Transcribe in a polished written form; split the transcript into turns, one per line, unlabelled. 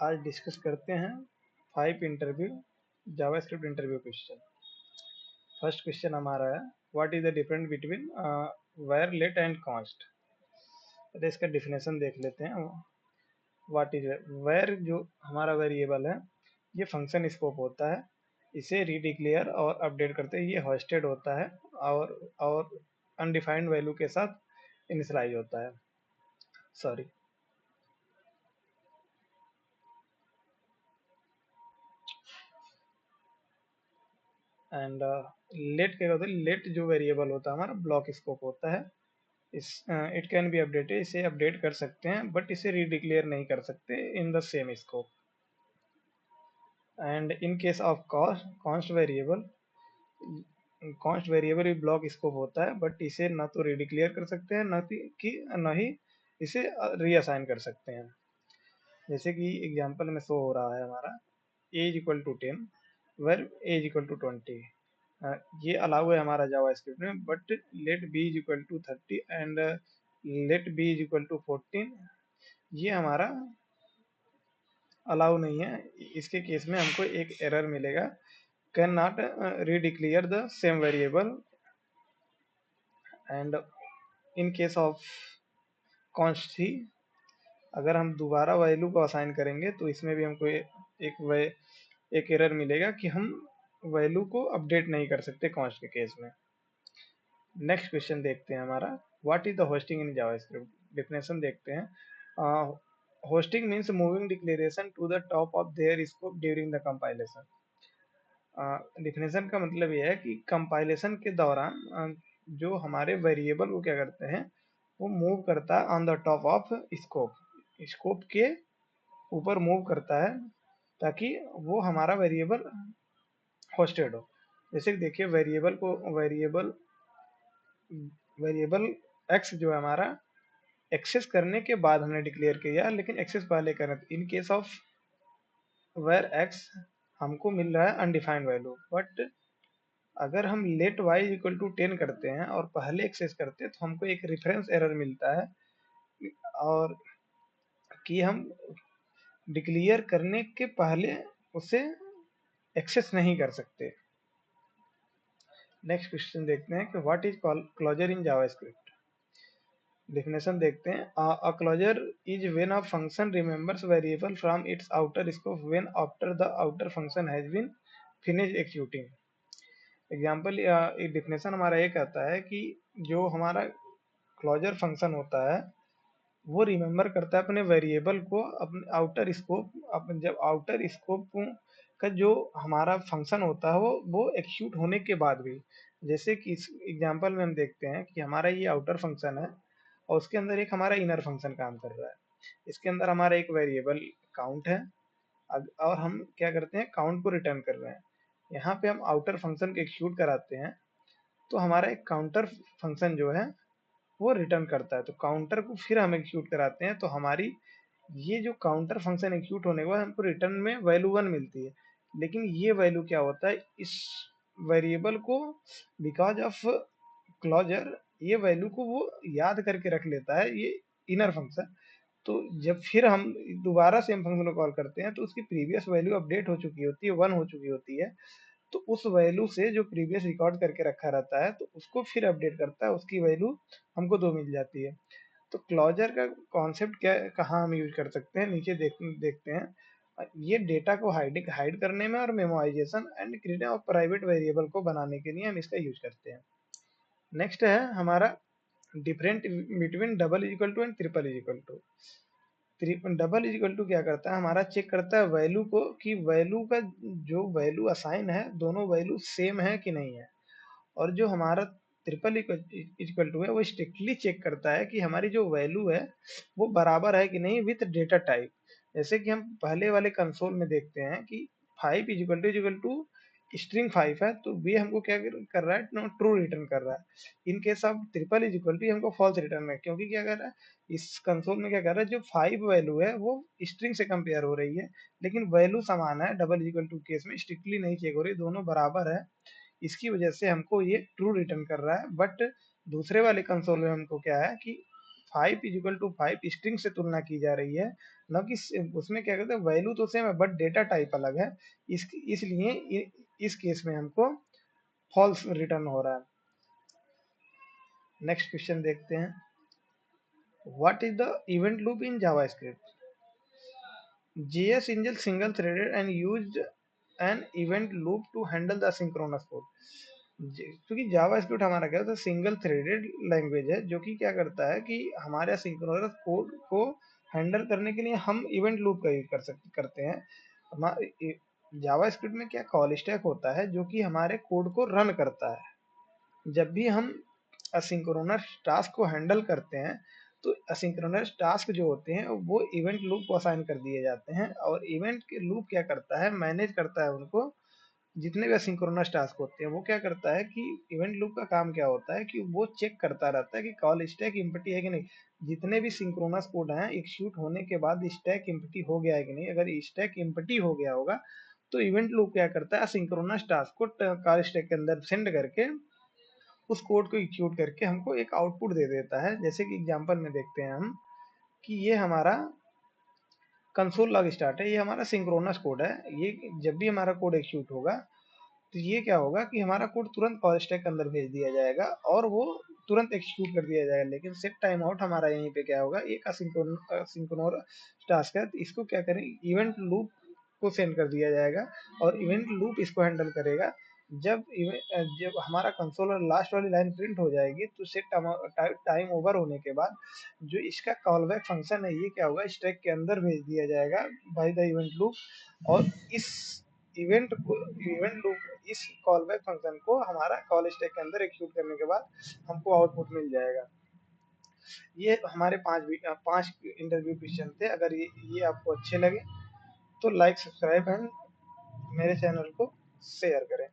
आज डिस्कस करते हैं 5 interview JavaScript interview question. First question हमारा है, what is the difference between var let and const. तो इसका डिफिनेशन देख लेते हैं। व्हाट इज वायर, जो हमारा वेरिएबल है, ये फंक्शन स्कोप होता है। इसे रीडिक्लेयर और अपडेट करते हैं। ये होस्टेड होता है और अनडिफाइंड वैल्यू के साथ इनिशियलाइज होता है। सॉरी, एंड लेट क्या होता है, लेट जो वेरिएबल होता है हमारा ब्लॉक स्कोप होता है। इस इट कैन बी अपडेटेड, इसे अपडेट कर सकते हैं बट इसे रीडिक्लेयर नहीं कर सकते in the same scope. And in case of const variable, const variable भी ब्लॉक स्कोप होता है बट इसे ना तो रीडिक्लेयर कर सकते हैं न ही इसे रीअसाइन कर सकते हैं। जैसे कि एग्जांपल में शो हो रहा है हमारा a is equal to 10 var a is equal to 20। ये अलाउ है हमारा जावास्क्रिप्ट में, but let b is equal to 30 and let b is equal to 14 ये हमारा अलाउ नहीं है। इसके केस में हमको एक एरर मिलेगा, can not redeclare the same variable. And in case of const थी, अगर हम दोबारा वैल्यू को असाइन करेंगे तो इसमें भी हमको एक एरर मिलेगा कि हम वैल्यू को अपडेट नहीं कर सकते कॉन्स्ट के केस में। नेक्स्ट क्वेश्चन देखते हैं हमारा, what is the hoisting in JavaScript. Definition देखते हैं। Hoisting means moving declaration to the top of their scope during the compilation. Definition का मतलब यह है कि कंपाइलेशन के दौरान जो हमारे वेरिएबल को क्या करते हैं, वो मूव करता है on the top of scope, scope के ऊपर मूव करता है ताकि वो हमारा वेरिएबल होस्टेड हो। जैसे कि देखिए वेरिएबल एक्स जो है हमारा एक्सेस करने के बाद हमने डिक्लेयर किया, लेकिन एक्सेस पहले करें। In case of var X हमको मिल रहा है अनडिफाइंड वैल्यू, बट अगर हम लेट वाई इक्वल टू 10 करते हैं और पहले एक्सेस करते हैं तो हमको एक रेफरेंस एरर मिलता है और कि हम डिक्लेयर करने के पहले उसे एक्सेस नहीं कर सकते। नेक्स्ट क्वेश्चन देखते हैं कि what is closure in JavaScript. Definition देखते हैं, a closure is when a function remembers variable from its outer scope when after the outer function has been finish executing. Example, एक definition हमारा ये कहता है कि जो हमारा क्लोजर फंक्शन होता है वो रिमेंबर करता है अपने वेरिएबल को अपने आउटर स्कोप, अपन जब आउटर स्कोप का जो हमारा फंक्शन होता है वो एक्सिक्यूट होने के बाद भी। जैसे कि इस एग्जांपल में हम देखते हैं कि हमारा ये आउटर फंक्शन है और उसके अंदर एक हमारा इनर फंक्शन काम कर रहा है। इसके अंदर हमारा एक वेरिएबल काउंट है और हम क्या करते हैं, काउंट को रिटर्न कर रहे हैं। यहाँ पे हम आउटर फंक्शन को एक्सिक्यूट कराते हैं तो हमारा एक काउंटर फंक्शन जो है वो रिटर्न करता है। तो काउंटर को फिर हम एग्जीक्यूट कराते हैं तो हमारी ये जो काउंटर फंक्शन एग्जीक्यूट होने के बाद हमको रिटर्न में वैल्यू 1 मिलती है। लेकिन ये वैल्यू क्या होता है, इस वेरिएबल को बिकॉज ऑफ क्लोजर ये वैल्यू को वो याद करके रख लेता है, ये इनर फंक्शन। तो जब फिर हम दोबारा सेम फंक्शन को कॉल करते हैं तो उसकी प्रीवियस वैल्यू अपडेट हो चुकी होती है, 1 हो चुकी होती है। तो उस वैल्यू से जो प्रीवियस रिकॉर्ड करके रखा रहता है तो उसको फिर अपडेट करता है, उसकी वैल्यू हमको 2 मिल जाती है। तो क्लोजर का कॉन्सेप्ट क्या, कहाँ हम यूज कर सकते हैं, नीचे देखते हैं। ये डेटा को हाइड करने में और memorisation and creating of private variable को बनाने के लिए हम इसका यूज करते हैं। नेक्स्ट है हमारा different between double is equal to and triple is equal to. Double is equal to क्या करता है, हमारा चेक करता है वैल्यू को कि वैल्यू का जो वैल्यू असाइन है दोनों वैल्यू सेम है कि नहीं है। और जो हमारा ट्रिपल इक्वल टू है वो स्ट्रिक्टली चेक करता है कि हमारी जो वैल्यू है वो बराबर है कि नहीं विथ डेटा टाइप। जैसे कि हम पहले वाले कंसोल में देखते हैं कि 5 इज इक्वल टू स्ट्रिंग 5 है तो ये हमको क्या कर रहा है, ट्रू रिटर्न कर रहा है। In case of triple is equal to हमको फॉल्स रिटर्न है, क्योंकि क्या कर रहा है, इस कंसोल में क्या कर रहा है, जो 5 वैल्यू है वो स्ट्रिंग से कंपेयर हो रही है लेकिन वैल्यू समान है। Double is equal to case में स्ट्रिक्टली नहीं चेक हो रही, दोनों बराबर है। इसकी वजह से हमको ये ट्रू रिटर्न कर रहा है। बट दूसरे वाले कंसोल में हमको क्या है कि 5 इज इक्वल टू 5 स्ट्रिंग से तुलना की जा रही है, न कि उसमें क्या कहते हैं वैल्यू तो सेम है बट डेटा टाइप अलग है। इसलिए इस केस में हमको फॉल्स रिटर्न हो रहा है। नेक्स्ट क्वेश्चन देखते हैं, what is the event loop in JavaScript? JS Angel single threaded and used an event loop to handle the asynchronous code। क्योंकि जावास्क्रिप्ट हमारा क्या होता है सिंगल थ्रेडेड लैंग्वेज है, जो कि क्या करता है कि हमारे असिंक्रोनस कोड को हैंडल करने के लिए हम इवेंट लूप का यूज करते हैं। जावास्क्रिप्ट में क्या कॉल स्टैक होता है जो कि हमारे कोड को रन करता है। जब भी हम असिंक्रोनस टास्क को हैंडल करते हैं तो असिंक्रोनस टास्क जो होते हैं वो इवेंट लूप को असाइन कर दिए जाते हैं, और इवेंट के लूप क्या करता है मैनेज करता है उनको। जितने भी असिंक्रोनस टास्क होते हैं वो क्या करता है कि इवेंट लूप का काम क्या होता है कि वो चेक करता रहता है कि कॉल स्टैक इम्पटी है कि नहीं। जितने भी सिंक्रोनस कोड हैं एग्जीक्यूट होने के बाद स्टैक इम्पटी हो गया है कि नहीं, अगर स्टैक इम्पटी हो गया होगा तो इवेंट लूप क्या करता है असिंक्रोनस टास्क को कॉल स्टैक के अंदर सेंड करके उस कोड को एग्जीक्यूट करके हमको एक आउटपुट दे देता है। जैसे कि एग्जांपल में देखते हैं हम कि ये हमारा कंसोल लॉग स्टार्ट है, ये हमारा सिंक्रोनस कोड है। ये जब भी हमारा कोड एग्जीक्यूट होगा तो ये क्या होगा कि हमारा कोड तुरंत कॉल स्टैक के अंदर भेज दिया जाएगा और वो तुरंत एग्जीक्यूट कर दिया जाएगा। लेकिन सेट टाइम आउट हमारा यहीं पे क्या होगा एक असिंक्रोनस टास्क है, तो इसको क्या करें इवेंट लूप को सेंड कर दिया जाएगा और इवेंट लूप इसको हैंडल करेगा। जब हमारा कंसोल और लास्ट वाली लाइन प्रिंट हो जाएगी तो सेट टाइम ओवर होने के बाद जो इसका कॉल बैक फंक्शन है ये क्या होगा स्टैक के अंदर भेज दिया जाएगा बाय द इवेंट लूप। और इस इवेंट लूप इस कॉल बैक फंक्शन को हमारा कॉल स्टैक के अंदर एग्जीक्यूट करने के बाद हमको आउटपुट मिल जाएगा। ये हमारे पांच इंटरव्यू क्वेश्चन थे। अगर ये आपको अच्छे लगे तो लाइक सब्सक्राइब एंड मेरे चैनल को शेयर करें।